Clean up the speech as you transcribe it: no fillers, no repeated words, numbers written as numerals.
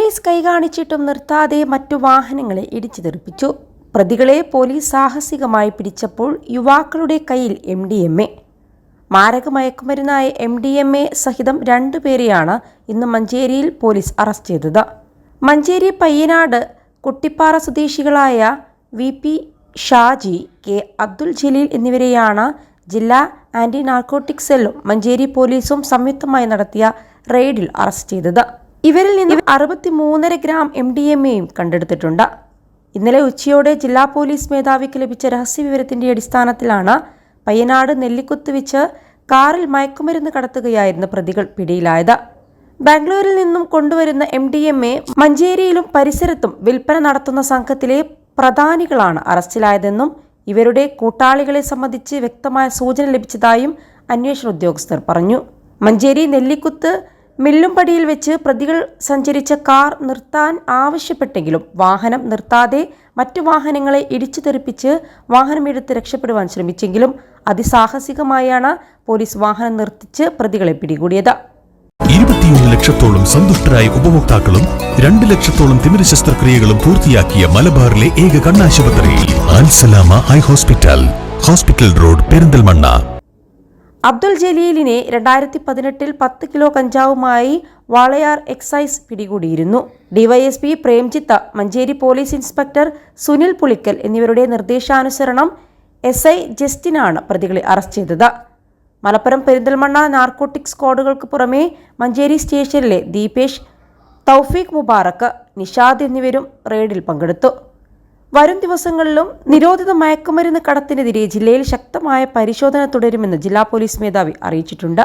Police കൈകാണിച്ചിട്ടും നിർത്താതെ മറ്റു വാഹനങ്ങളെ ഇടിച്ചു തെറിപ്പിച്ചു. പ്രതികളെ പോലീസ് സാഹസികമായി പിടിച്ചപ്പോൾ യുവാക്കളുടെ കയ്യിൽ MDMA. മാരക മയക്കുമരുന്നായ MDMA സഹിതം 2 പേരെയാണ് ഇന്ന് മഞ്ചേരിയിൽ പോലീസ് അറസ്റ്റ് ചെയ്തത്. മഞ്ചേരി പയ്യനാട് കുട്ടിപ്പാറ സ്വദേശികളായ VP ഷാജി, K അബ്ദുൽ ജലീൽ എന്നിവരെയാണ് ജില്ലാ ആന്റി നാർക്കോട്ടിക് സെല്ലും മഞ്ചേരി പോലീസും സംയുക്തമായി നടത്തിയ റെയ്ഡിൽ അറസ്റ്റ് ചെയ്തത്. ഇവരിൽ നിന്ന് 63.5 ഗ്രാം MDMAയും കണ്ടെടുത്തിട്ടുണ്ട്. ഇന്നലെ ഉച്ചയോടെ ജില്ലാ പോലീസ് മേധാവിക്ക് ലഭിച്ച രഹസ്യവിവരത്തിന്റെ അടിസ്ഥാനത്തിലാണ് പയ്യനാട് നെല്ലിക്കുത്ത് വെച്ച് കാറിൽ മയക്കുമരുന്ന് കടത്തുകയായിരുന്ന പ്രതികൾ പിടിയിലായത്. ബാംഗ്ലൂരിൽ നിന്നും കൊണ്ടുവരുന്ന MDMA മഞ്ചേരിയിലും പരിസരത്തും വിൽപ്പന നടത്തുന്ന സംഘത്തിലെ പ്രധാനികളാണ് അറസ്റ്റിലായതെന്നും ഇവരുടെ കൂട്ടാളികളെ സംബന്ധിച്ച് വ്യക്തമായ സൂചന ലഭിച്ചതായും അന്വേഷണ ഉദ്യോഗസ്ഥർ പറഞ്ഞു. മഞ്ചേരി നെല്ലിക്കുത്ത് മില്ലുംപടിയിൽ വെച്ച് പ്രതികൾ സഞ്ചരിച്ച കാർ നിർത്താൻ ആവശ്യപ്പെട്ടെങ്കിലും വാഹനം നിർത്താതെ മറ്റു വാഹനങ്ങളെ ഇടിച്ചു തെറിപ്പിച്ച് വാഹനമെടുത്ത് രക്ഷപ്പെടുവാൻ ശ്രമിച്ചെങ്കിലും അതിസാഹസികമായാണ് പോലീസ് വാഹനം നിർത്തിച്ച് പ്രതികളെ പിടികൂടിയത്. 21 ലക്ഷത്തോളം സന്തുഷ്ടരായ ഉപഭോക്താക്കളും 2 ലക്ഷത്തോളം തിമിര ശസ്ത്രക്രിയകളും പൂർത്തിയാക്കിയ മലബാറിലെ ഏക കണ്ണാശുപത്രി Al Salama high hospital, hospital road, Perinthalmanna. Abdul ജലീലിനെ 2018-ൽ 10 കിലോ കഞ്ചാവുമായി വാളയാർ എക്സൈസ് പിടികൂടിയിരുന്നു. DYSP Premjith, Manjeri police inspector Sunil Pulikkal എന്നിവരുടെ നിർദ്ദേശാനുസരണം SI ജസ്റ്റിനാണ് പ്രതികളെ അറസ്റ്റ് ചെയ്തത്. മലപ്പുറം, പെരിന്തൽമണ്ണ നാർക്കോട്ടിക് സ്ക്വാഡുകൾക്ക് പുറമെ മഞ്ചേരി സ്റ്റേഷനിലെ ദീപേഷ്, തൗഫീഖ് മുബാറക്ക്, നിഷാദ് എന്നിവരും റെയ്ഡിൽ പങ്കെടുത്തു. വരും ദിവസങ്ങളിലും നിരോധിത മയക്കുമരുന്ന് കടത്തിനെതിരെ ജില്ലയിൽ ശക്തമായ പരിശോധന തുടരുമെന്ന് ജില്ലാ പോലീസ് മേധാവി അറിയിച്ചിട്ടുണ്ട്.